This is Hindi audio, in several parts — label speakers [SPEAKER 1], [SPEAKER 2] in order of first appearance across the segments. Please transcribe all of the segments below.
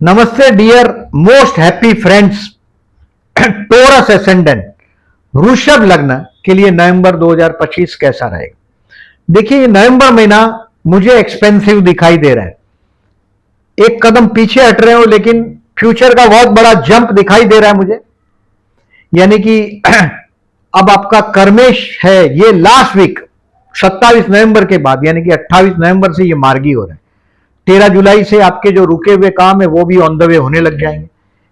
[SPEAKER 1] नमस्ते dear most happy friends. Taurus ascendant वृषभ लग्न के लिए नवंबर 2025 कैसा रहेगा? देखिए, ये नवंबर महीना मुझे एक्सपेंसिव दिखाई दे रहा है। एक कदम पीछे हट रहे हो लेकिन फ्यूचर का बहुत बड़ा जंप दिखाई दे रहा है मुझे। यानी कि अब आपका कर्मेश है ये लास्ट वीक 27 नवंबर के बाद, यानी कि 28 नवंबर से ये मार्गी हो रहा है। 13 जुलाई से आपके जो रुके हुए काम है वो भी ऑन द वे होने लग जाएंगे।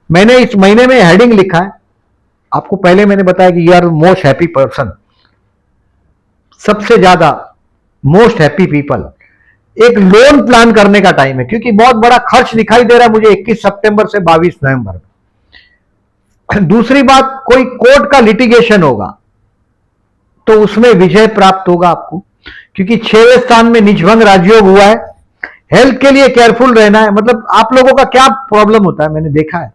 [SPEAKER 1] मैंने इस महीने में हेडिंग लिखा है, आपको पहले मैंने बताया कि you are most happy person, सबसे ज्यादा मोस्ट हैप्पी पीपल। एक लोन प्लान करने का टाइम है क्योंकि बहुत बड़ा खर्च दिखाई दे रहा है मुझे 21 सितंबर से 22 नवंबर में। दूसरी बात, कोई कोर्ट का लिटिगेशन होगा तो उसमें विजय प्राप्त होगा आपको, क्योंकि 6वें स्थान में निजभंग राजयोग हुआ है। हेल्थ के लिए केयरफुल रहना है। मतलब आप लोगों का क्या प्रॉब्लम होता है, मैंने देखा है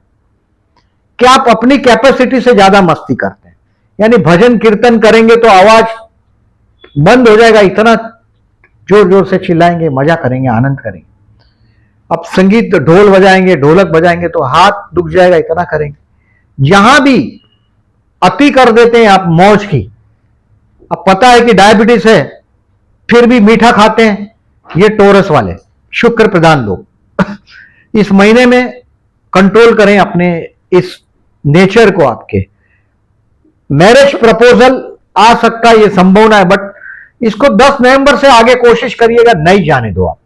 [SPEAKER 1] कि आप अपनी कैपेसिटी से ज्यादा मस्ती करते हैं। यानी भजन कीर्तन करेंगे तो आवाज बंद हो जाएगा, इतना जोर जोर से चिल्लाएंगे, मजा करेंगे, आनंद करेंगे। अब संगीत ढोल बजाएंगे, ढोलक बजाएंगे तो हाथ दुख जाएगा, इतना करेंगे। जहां भी अति कर देते हैं आप मौज की। अब पता है कि डायबिटीज है फिर भी मीठा खाते हैं, ये टोरस वाले शुक्र प्रधान लोग। इस महीने में कंट्रोल करें अपने इस नेचर को। आपके मैरिज प्रपोजल आ सकता है, ये संभावना है, बट इसको 10 नवंबर से आगे कोशिश करिएगा, नहीं जाने दो आप।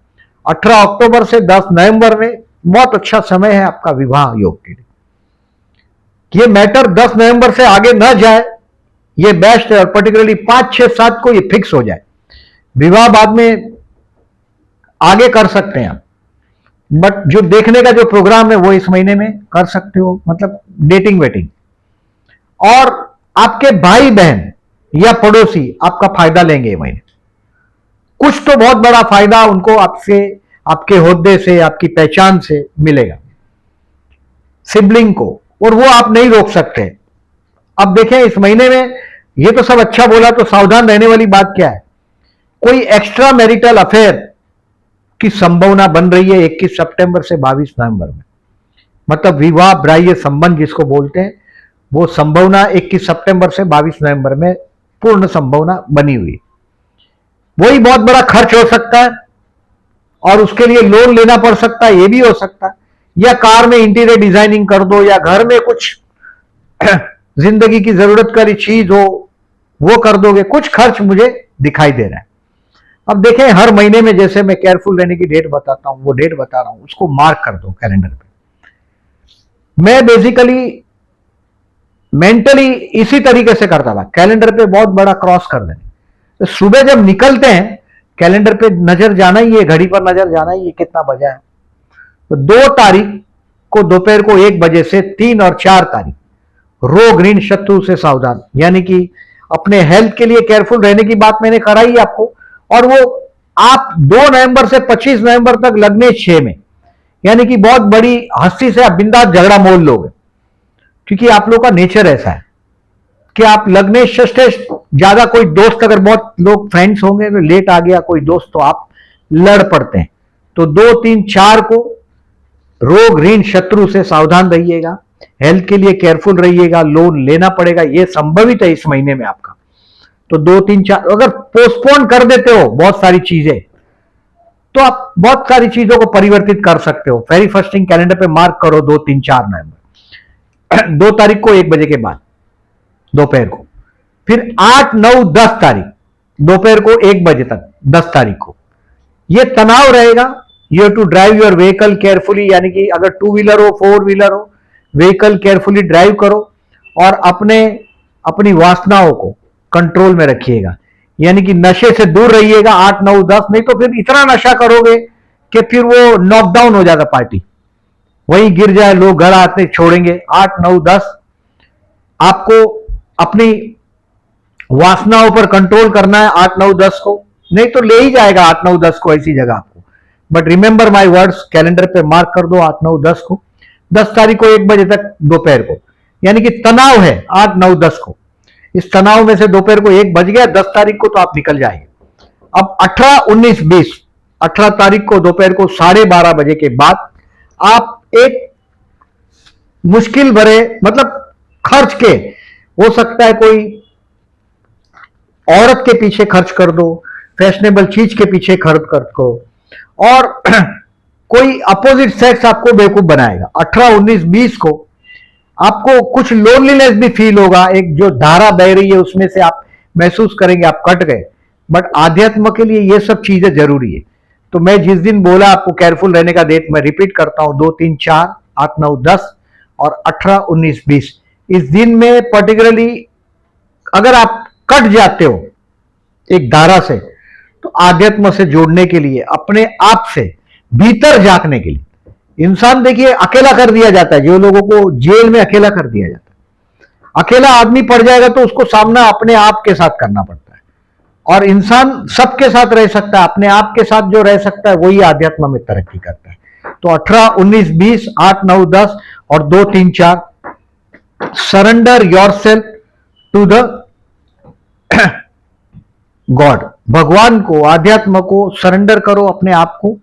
[SPEAKER 1] 18 अक्टूबर से 10 नवंबर में बहुत अच्छा समय है आपका विवाह योग के लिए। ये मैटर 10 नवंबर से आगे न जाए ये बेस्ट है, और पर्टिकुलरली 5, 6, 7 को ये फिक्स हो जाए। विवाह बाद में आगे कर सकते हैं आप, बट जो देखने का जो प्रोग्राम है वो इस महीने में कर सकते हो, मतलब डेटिंग वेटिंग। और आपके भाई बहन या पड़ोसी आपका फायदा लेंगे ये महीने। कुछ तो बहुत बड़ा फायदा उनको आपसे, आपके होद्दे से, आपकी पहचान से मिलेगा, सिबलिंग को, और वो आप नहीं रोक सकते। अब देखें इस महीने में ये तो सब अच्छा बोला, तो सावधान रहने वाली बात क्या है? कोई एक्स्ट्रा मैरिटल अफेयर की संभावना बन रही है 21 सितंबर से 22 नवंबर में। मतलब विवाह बाह्य संबंध जिसको बोलते हैं, वो संभावना 21 सितंबर से 22 नवंबर में पूर्ण संभावना बनी हुई। वही बहुत बड़ा खर्च हो सकता है और उसके लिए लोन लेना पड़ सकता है, ये भी हो सकता है। या कार में इंटीरियर डिजाइनिंग कर दो, या घर में कुछ जिंदगी की जरूरत वाली चीज हो वो कर दोगे। कुछ खर्च मुझे दिखाई दे रहा है। अब देखें, हर महीने में जैसे मैं केयरफुल रहने की डेट बताता हूं, वो डेट बता रहा हूं, उसको मार्क कर दो कैलेंडर पे। मैं बेसिकली मेंटली इसी तरीके से करता था, कैलेंडर पे बहुत बड़ा क्रॉस कर देने। तो सुबह जब निकलते हैं कैलेंडर पे नजर जाना ही है, घड़ी पर नजर जाना ही है कितना बजा है। तो 2 तारीख को दोपहर को 1 बजे से 3 और 4 तारीख रोग ऋण शत्रु से सावधान, यानी कि अपने हेल्थ के लिए केयरफुल रहने की बात मैंने कराई आपको। और वो आप 2 नवंबर से 25 नवंबर तक लगने 6 में, यानी कि बहुत बड़ी हस्ती से आप बिंदास झगड़ा मोल लोगे, क्योंकि आप लोग का नेचर ऐसा है कि आप लगने षष्ठे ज्यादा, कोई दोस्त अगर बहुत लोग फ्रेंड्स होंगे तो लेट आ गया कोई दोस्त तो आप लड़ पड़ते हैं। तो 2, 3, 4 को रोग ऋण शत्रु से सावधान रहिएगा, हेल्थ के लिए केयरफुल रहिएगा, लोन लेना पड़ेगा, यह संभवित है इस महीने में आपका। तो 2, 3, 4 अगर पोस्टपोन कर देते हो बहुत सारी चीजें, तो आप बहुत सारी चीजों को परिवर्तित कर सकते हो। वेरी फर्स्ट थिंग कैलेंडर पे मार्क करो 2, 3, 4 नवंबर 2 तारीख को 1 बजे के बाद दोपहर को। फिर 8, 9, 10 तारीख दोपहर को 1 बजे तक 10 तारीख को यह तनाव रहेगा। You have to drive your vehicle carefully, यानी कि अगर 2 व्हीलर हो, 4 व्हीलर हो, व्हीकल केयरफुली ड्राइव करो और अपनी वासनाओं को कंट्रोल में रखिएगा, यानी कि नशे से दूर रहिएगा 8, 9, 10। नहीं तो फिर इतना नशा करोगे कि फिर वो नॉकडाउन हो जाता, पार्टी वहीं गिर जाए, लोग घर आते छोड़ेंगे। 8, 9, 10 आपको अपनी वासनाओं पर कंट्रोल करना है 8, 9, 10 को, नहीं तो ले ही जाएगा 8, 9, 10 को ऐसी जगह आपको। But remember my words, calendar पे मार्क कर दो 8, 9, 10 को, 10 तारीख को 1 बजे तक दोपहर को, यानी कि तनाव है 8, 9, 10 को। इस तनाव में से दोपहर को 1 बज गया, 10 तारीख को तो आप निकल जाएंगे। अब 18, 19, 20 18 तारीख को दोपहर को 12:30 बजे के बाद आप एक मुश्किल भरे मतलब खर्च के, हो सकता है कोई औरत के पीछे खर्च कर दो, फैशनेबल चीज के पीछे खर्च कर दो, और कोई अपोजिट सेक्स आपको बेवकूफ बनाएगा। 18, 19, 20 को आपको कुछ लोनलीनेस भी फील होगा, एक जो धारा बह रही है उसमें से आप महसूस करेंगे आप कट गए। बट आध्यात्म के लिए ये सब चीजें जरूरी है। तो मैं जिस दिन बोला आपको केयरफुल रहने का, डेट मैं रिपीट करता हूं, 2, 3, 4, 8, 9, 10 और 18, 19, 20। इस दिन में पर्टिकुलरली अगर आप कट जाते हो एक धारा से, तो आध्यात्म से जोड़ने के लिए, अपने आप से भीतर झांकने के लिए, इंसान देखिए अकेला कर दिया जाता है, जो लोगों को जेल में अकेला कर दिया जाता है। अकेला आदमी पड़ जाएगा तो उसको सामना अपने आप के साथ करना पड़ता है, और इंसान सबके साथ रह सकता है, अपने आप के साथ जो रह सकता है वही आध्यात्म में तरक्की करता है। तो 18, 19, 20, 8, 9, 10 और 2, 3, 4, surrender yourself to the god, भगवान को, आध्यात्म को सरेंडर करो अपने आप को।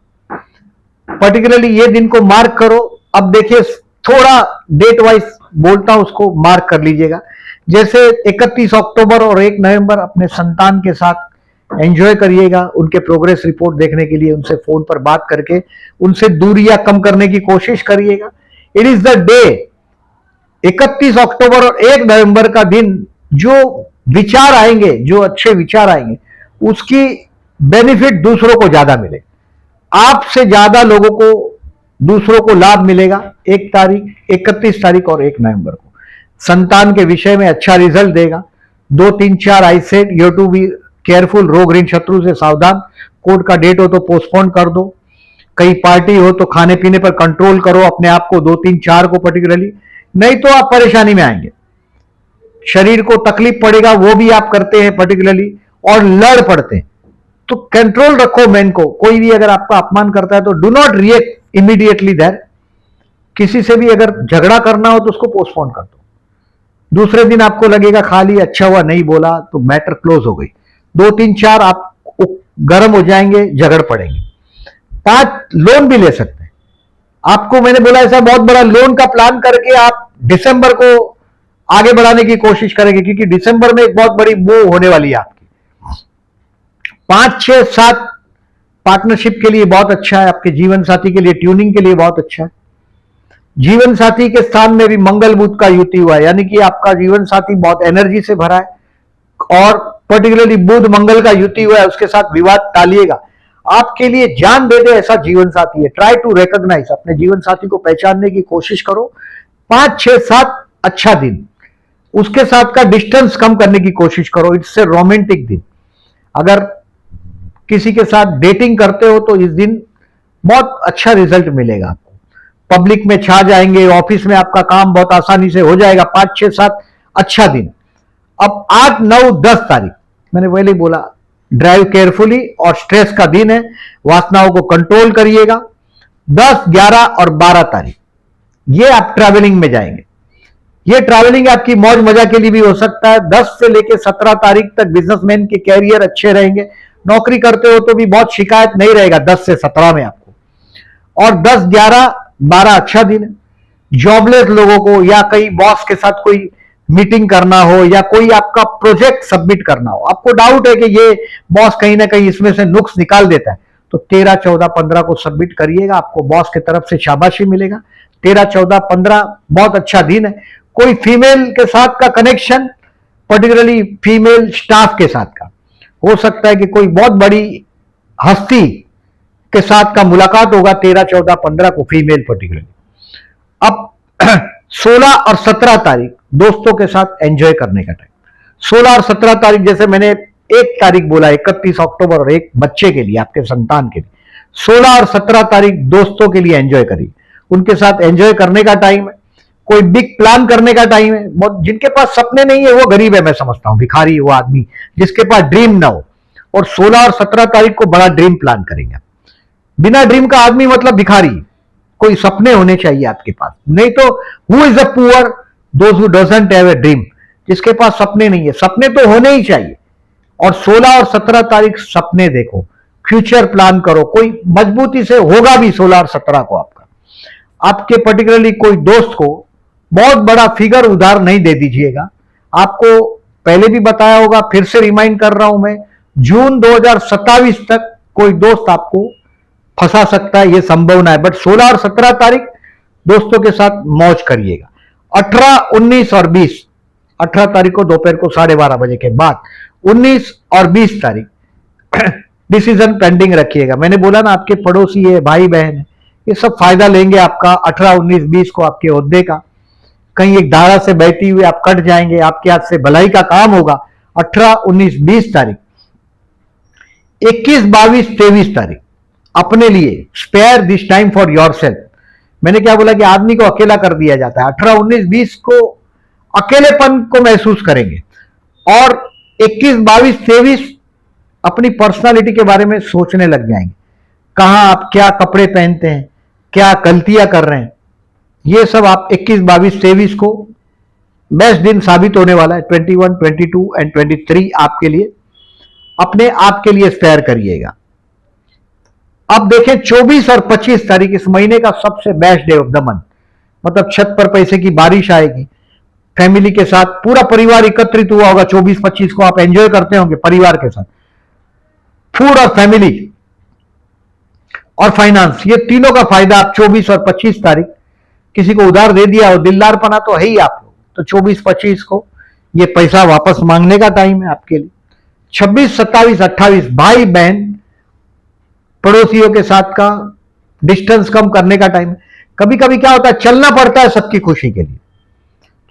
[SPEAKER 1] पर्टिकुलरली ये दिन को मार्क करो। अब देखिए थोड़ा डेट वाइज बोलता हूं, उसको मार्क कर लीजिएगा। जैसे 31 अक्टूबर और 1 नवंबर अपने संतान के साथ एंजॉय करिएगा, उनके प्रोग्रेस रिपोर्ट देखने के लिए उनसे फोन पर बात करके उनसे दूरियां कम करने की कोशिश करिएगा। इट इज द डे 31 अक्टूबर और 1 नवंबर का दिन, जो विचार आएंगे, जो अच्छे विचार आएंगे, उसकी बेनिफिट दूसरों को ज्यादा मिले, आपसे ज्यादा लोगों को, दूसरों को लाभ मिलेगा। 1 तारीख, 31 तारीख और 1 नवंबर को संतान के विषय में अच्छा रिजल्ट देगा। 2, 3, 4 I said you to be careful, रोग ऋण शत्रु से सावधान। कोर्ट का डेट हो तो पोस्टपोन कर दो, कहीं पार्टी हो तो खाने पीने पर कंट्रोल करो अपने आप को, 2, 3, 4 को पर्टिकुलरली, नहीं तो आप परेशानी में आएंगे। शरीर को तकलीफ पड़ेगा, वो भी आप करते हैं पर्टिकुलरली, और लड़ पड़ते हैं। तो कंट्रोल रखो मैन को। कोई भी अगर आपका अपमान करता है तो do not react immediately there. किसी से भी अगर झगड़ा करना हो तो उसको पोस्टपोन कर दो। दूसरे दिन आपको लगेगा खाली अच्छा हुआ नहीं बोला तो मैटर क्लोज हो गई। 2, 3, 4 आप गर्म हो जाएंगे, झगड़ पड़ेंगे। 5 लोन भी ले सकते हैं। आपको मैंने बोला ऐसा बहुत बड़ा लोन का प्लान करके आप दिसंबर को आगे बढ़ाने की कोशिश करेंगे, क्योंकि दिसंबर में एक बहुत बड़ी मूव होने वाली है आपकी। 5, 6, 7 पार्टनरशिप के लिए बहुत अच्छा है, आपके जीवन साथी के लिए ट्यूनिंग के लिए बहुत अच्छा है। जीवन साथी के स्थान में भी मंगल बुध का युति हुआ है, यानी कि आपका जीवन साथी बहुत एनर्जी से भरा है, और पर्टिकुलरली बुध मंगल का युति हुआ है, उसके साथ विवाद टालिएगा। आपके लिए जान दे दे ऐसा जीवन साथी है। ट्राई टू रिकॉग्नाइज, अपने जीवन साथी को पहचानने की कोशिश करो। 5, 6, 7 अच्छा दिन, उसके साथ का डिस्टेंस कम करने की कोशिश करो। इट्स ए रोमांटिक दिन। अगर किसी के साथ डेटिंग करते हो तो इस दिन बहुत अच्छा रिजल्ट मिलेगा आपको। पब्लिक में छा जाएंगे, ऑफिस में आपका काम बहुत आसानी से हो जाएगा। 5, 6, 7 अच्छा दिन। अब 8, 9, 10 तारीख मैंने पहले ही बोला, ड्राइव केयरफुली और स्ट्रेस का दिन है, वासनाओं को कंट्रोल करिएगा। 10, 11 और 12 तारीख ये आप ट्रैवलिंग में जाएंगे। ये ट्रैवलिंग आपकी मौज मजा के लिए भी हो सकता है। 10 से लेकर 17 तारीख तक बिजनेसमैन के कैरियर अच्छे रहेंगे। नौकरी करते हो तो भी बहुत शिकायत नहीं रहेगा 10 से 17 में आपको। और 10, 11, 12 अच्छा दिन है। जॉबलेस लोगों को, या कहीं बॉस के साथ कोई मीटिंग करना हो, या कोई आपका प्रोजेक्ट सबमिट करना हो, आपको डाउट है कि ये बॉस कहीं ना कहीं इसमें से नुक्स निकाल देता है, तो 13, 14, 15 को सबमिट करिएगा। आपको बॉस की तरफ से शाबाशी मिलेगा। 13, 14, 15 बहुत अच्छा दिन है। कोई फीमेल के साथ का कनेक्शन, पर्टिकुलरली फीमेल स्टाफ के साथ का, हो सकता है कि कोई बहुत बड़ी हस्ती के साथ का मुलाकात होगा 13, 14, 15 को, फीमेल पर्टिकुलरली। अब 16 और 17 तारीख दोस्तों के साथ एंजॉय करने का टाइम। 16 और 17 तारीख, जैसे मैंने 1 तारीख बोला 31 अक्टूबर और 1 बच्चे के लिए, आपके संतान के लिए। 16 और 17 तारीख दोस्तों के लिए एंजॉय करिए, उनके साथ एंजॉय करने का टाइम है। कोई बिग प्लान करने का टाइम है। बहुत जिनके पास सपने नहीं है वो गरीब है, मैं समझता हूं, भिखारी वो आदमी जिसके पास ड्रीम ना हो। और 16 और 17 तारीख को बड़ा ड्रीम प्लान करेंगे। बिना ड्रीम का आदमी मतलब भिखारी। कोई सपने होने चाहिए आपके पास, नहीं तो who is a poor, those who doesn't have a dream. जिसके पास सपने नहीं है, सपने तो होने ही चाहिए। और 16 और 17 तारीख सपने देखो, फ्यूचर प्लान करो, कोई मजबूती से होगा भी 16 और 17 को आपका। आपके पर्टिकुलरली कोई दोस्त को बहुत बड़ा फिगर उधार नहीं दे दीजिएगा। आपको पहले भी बताया होगा, फिर से रिमाइंड कर रहा हूं मैं, जून 2027 तक कोई दोस्त आपको फंसा सकता है, यह संभावना है। बट 16 और 17 तारीख दोस्तों के साथ मौज करिएगा। 18, 19 और 20, 18 तारीख को दोपहर को 12:30 बजे के बाद, 19 और 20 तारीख डिसीजन पेंडिंग रखिएगा। मैंने बोला ना, आपके पड़ोसी है, भाई बहन है, ये सब फायदा लेंगे आपका 18, 19, 20 को आपके ओहदे का। कहीं एक धारा से बहती हुई आप कट जाएंगे, आपके हाथ से भलाई का काम होगा। 18, 19, 20 तारीख, 21, 22, 23 तारीख अपने लिए spare this time for yourself. मैंने क्या बोला कि आदमी को अकेला कर दिया जाता है। 18, 19, 20 को अकेलेपन को महसूस करेंगे, और 21, 22, 23 अपनी पर्सनालिटी के बारे में सोचने लग जाएंगे। कहां आप क्या कपड़े पहनते हैं, क्या गलतियां कर रहे हैं, ये सब आप 21, 22, 23 को बेस्ट दिन साबित होने वाला है। 21, 22 एंड 23 आपके लिए, अपने आप के लिए स्पेयर करिएगा। अब देखें 24 और 25 तारीख इस महीने का सबसे best day of the month. मतलब छत पर पैसे की बारिश आएगी, फैमिली के साथ पूरा परिवार एकत्रित हुआ होगा। 24, 25 को आप एंजॉय करते होंगे परिवार के साथ। फूड और फैमिली और फाइनेंस, ये तीनों का फायदा आप 24 और 25 तारीख, किसी को उधार दे दिया हो, दिलदारपना तो है ही आप लोग, तो 24, 25 को ये पैसा वापस मांगने का टाइम है आपके लिए। 26, 27, 28 भाई बहन पड़ोसियों के साथ का डिस्टेंस कम करने का टाइम है। कभी कभी क्या होता है, चलना पड़ता है सबकी खुशी के लिए,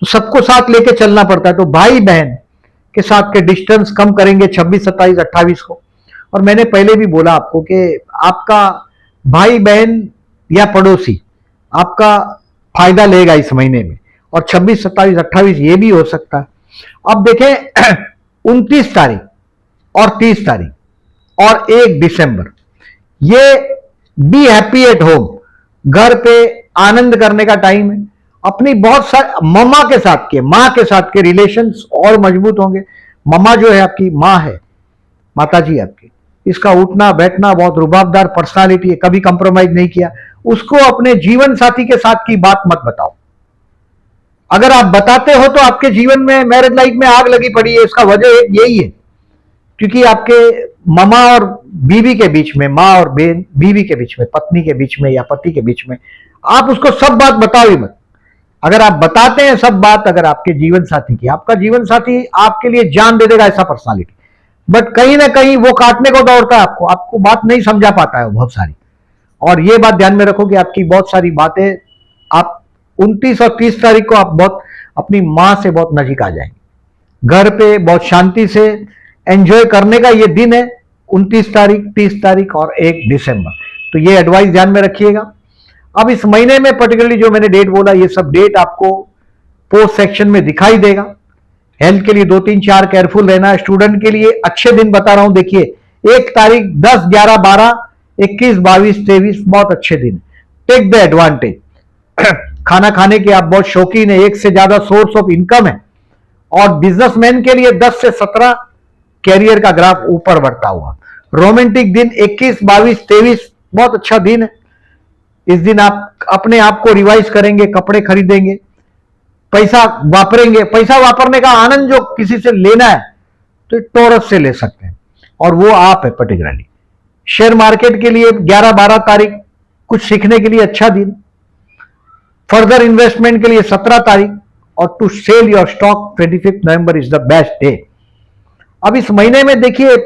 [SPEAKER 1] तो सबको साथ लेके चलना पड़ता है। तो भाई बहन के साथ के डिस्टेंस कम करेंगे 26, 27, 28 को। और मैंने पहले भी बोला आपको कि आपका भाई बहन या पड़ोसी आपका फायदा लेगा इस महीने में, और 26, 27, 28 ये भी हो सकता है। अब देखें 29 तारीख और 30 तारीख और 1 दिसंबर, ये बी हैप्पी एट होम, घर पे आनंद करने का टाइम है। अपनी बहुत सारे मम्मा के साथ के, मां के साथ के रिलेशंस और मजबूत होंगे। मम्मा जो है आपकी मां है, माता जी आपकी, इसका उठना बैठना बहुत रुबाबदार पर्सनालिटी है, कभी कंप्रोमाइज नहीं किया। उसको अपने जीवन साथी के साथ की बात मत बताओ। अगर आप बताते हो तो आपके जीवन में, मैरिज लाइफ में आग लगी पड़ी है। इसका वजह यही है, क्योंकि आपके मामा और बीवी के बीच में, माँ और बीवी के बीच में, पत्नी के बीच में या पति के बीच में, आप उसको सब बात बताओ ही मत। अगर आप बताते हैं सब बात, अगर आपके जीवन साथी की, आपका जीवन साथी आपके लिए जान दे देगा, ऐसा पर्सनालिटी। बट कहीं ना कहीं वो काटने को दौड़ता है आपको, आपको बात नहीं समझा पाता है बहुत सारी। और ये बात ध्यान में रखो कि आपकी बहुत सारी बातें, आप 29 और 30 तारीख को आप बहुत अपनी मां से बहुत नजीक आ जाएंगे। घर पे बहुत शांति से एंजॉय करने का ये दिन है, 29 तारीख, 30 तारीख और 1 दिसंबर। तो ये एडवाइस ध्यान में रखिएगा। अब इस महीने में पर्टिकुलरली जो मैंने डेट बोला, ये सब डेट आपको पोस्ट सेक्शन में दिखाई देगा। हेल्थ के लिए 2, 3, 4 केयरफुल रहना है। स्टूडेंट के लिए अच्छे दिन बता रहा हूं, देखिए 1 तारीख, 10, 11, 12, 21, 22, 23 बहुत अच्छे दिन, टेक द एडवांटेज। खाना खाने के आप बहुत शौकीन है, एक से ज्यादा सोर्स ऑफ इनकम है, और बिजनेसमैन के लिए 10 से 17 कैरियर का ग्राफ ऊपर बढ़ता हुआ। रोमांटिक दिन 21, 22, 23 बहुत अच्छा दिन है। इस दिन आप अपने आप को रिवाइज करेंगे, कपड़े खरीदेंगे, पैसा वापरेंगे। पैसा वापरने का आनंद जो किसी से लेना है तो टोरस से ले सकते हैं, और वो आप है पर्टिकुलरली। शेयर मार्केट के लिए 11, 12 तारीख कुछ सीखने के लिए अच्छा दिन। फर्दर इन्वेस्टमेंट के लिए 17 तारीख, और to sell your stock 25 November is the best day. अब इस महीने में देखिए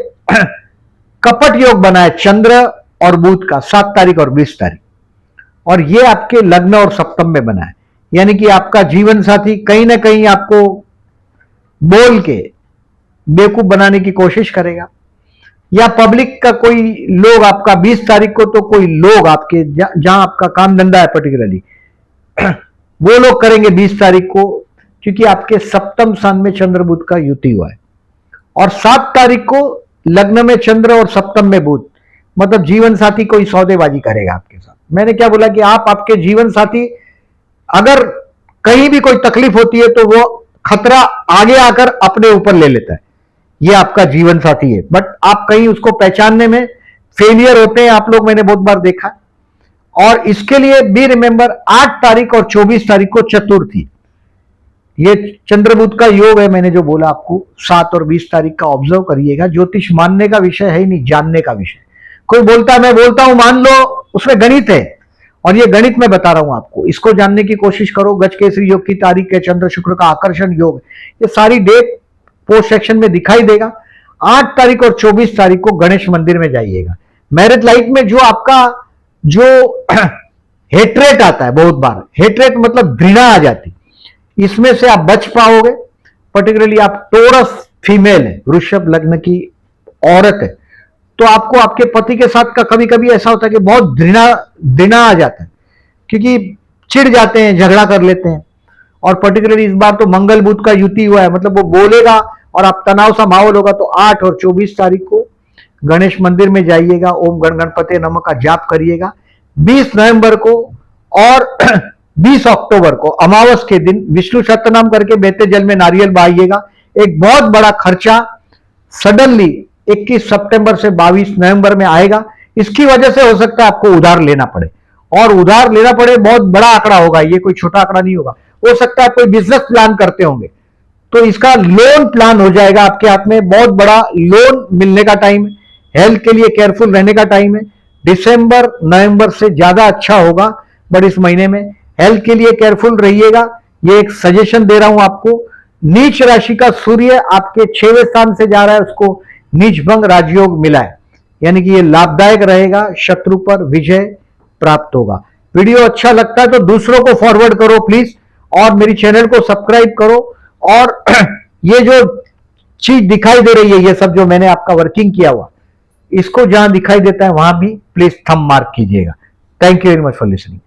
[SPEAKER 1] कपट योग बना है चंद्र और बुध का, 7 तारीख और 20 तारीख, और ये आपके लग्न और सप्तम में बना है। यानी कि आपका जीवन साथी कहीं ना कहीं आपको बोल के बेवकूफ बनाने की कोशिश करेगा, या पब्लिक का कोई लोग आपका 20 तारीख को, तो कोई लोग आपके जहां आपका काम धंधा है पर्टिकुलरली, वो लोग करेंगे 20 तारीख को, क्योंकि आपके सप्तम स्थान में चंद्र बुध का युति हुआ है। और 7 तारीख को लग्न में चंद्र और सप्तम में बुध, मतलब जीवन साथी कोई सौदेबाजी करेगा आपके साथ। मैंने क्या बोला कि आपके जीवन साथी अगर कहीं भी कोई तकलीफ होती है तो वो खतरा आगे आकर अपने ऊपर ले लेता है, ये आपका जीवन साथी है। बट आप कहीं उसको पहचानने में फेलियर होते हैं आप लोग, मैंने बहुत बार देखा। और इसके लिए भी रिमेंबर 8 तारीख और 24 तारीख को चतुर्थी, ये चंद्रबुध का योग है। मैंने जो बोला आपको 7 और 20 तारीख का ऑब्जर्व करिएगा। ज्योतिष मानने का विषय है ही नहीं, जानने का विषय। कोई बोलता है मैं बोलता हूं मान लो, उसमें गणित है, और ये गणित मैं बता रहा हूं आपको, इसको जानने की कोशिश करो। गजकेसरी योग की तारीख है, चंद्र शुक्र का आकर्षण योग, ये सारी डेट पोस्ट सेक्शन में दिखाई देगा। 8 तारीख और 24 तारीख को गणेश मंदिर में जाइएगा। मैरिज लाइफ में जो आपका जो हेट्रेट आता है, बहुत बार हेट्रेट मतलब घृणा आ जाती, इसमें से आप बच पाओगे। पर्टिकुलरली आप टोरस फीमेल है, वृषभ लग्न की औरत है, तो आपको आपके पति के साथ का कभी कभी ऐसा होता है कि बहुत घृणा आ जाता है, क्योंकि चिढ़ जाते हैं, झगड़ा कर लेते हैं। और पर्टिकुलरली इस बार तो मंगल बुध का युति हुआ है, मतलब वो बोलेगा और आप तनाव सा माहौल होगा। तो 8 और 24 तारीख को गणेश मंदिर में जाइएगा, ओम गण गणपति नमः का जाप करिएगा। 20 नवंबर को और 20 अक्टूबर को अमावस के दिन विष्णु सहस्त्रनाम करके बहते जल में नारियल बहाइएगा। एक बहुत बड़ा खर्चा सडनली 21 सितंबर से 22 नवंबर में आएगा। इसकी वजह से हो सकता है आपको उधार लेना पड़े, और उधार लेना पड़े बहुत बड़ा आंकड़ा होगा, ये कोई छोटा आंकड़ा नहीं होगा। हो सकता है कोई बिजनेस प्लान करते होंगे, तो इसका लोन प्लान हो जाएगा आपके हाथ में, बहुत बड़ा लोन मिलने का टाइम है। हेल्थ के लिए केयरफुल रहने का टाइम है। दिसंबर नवंबर से ज्यादा अच्छा होगा, बट इस महीने में हेल्थ के लिए केयरफुल रहिएगा। ये एक सजेशन दे रहा हूं आपको। नीच राशि का सूर्य आपके 6वें स्थान से जा रहा है, उसको नीच भंग राजयोग मिला है, यानी कि ये लाभदायक रहेगा, शत्रु पर विजय प्राप्त होगा। वीडियो अच्छा लगता है तो दूसरों को फॉरवर्ड करो प्लीज, और मेरी चैनल को सब्सक्राइब करो। और ये जो चीज दिखाई दे रही है, ये सब जो मैंने आपका वर्किंग किया हुआ, इसको जहां दिखाई देता है वहां भी प्लीज थंब मार्क कीजिएगा। Thank you very much for listening.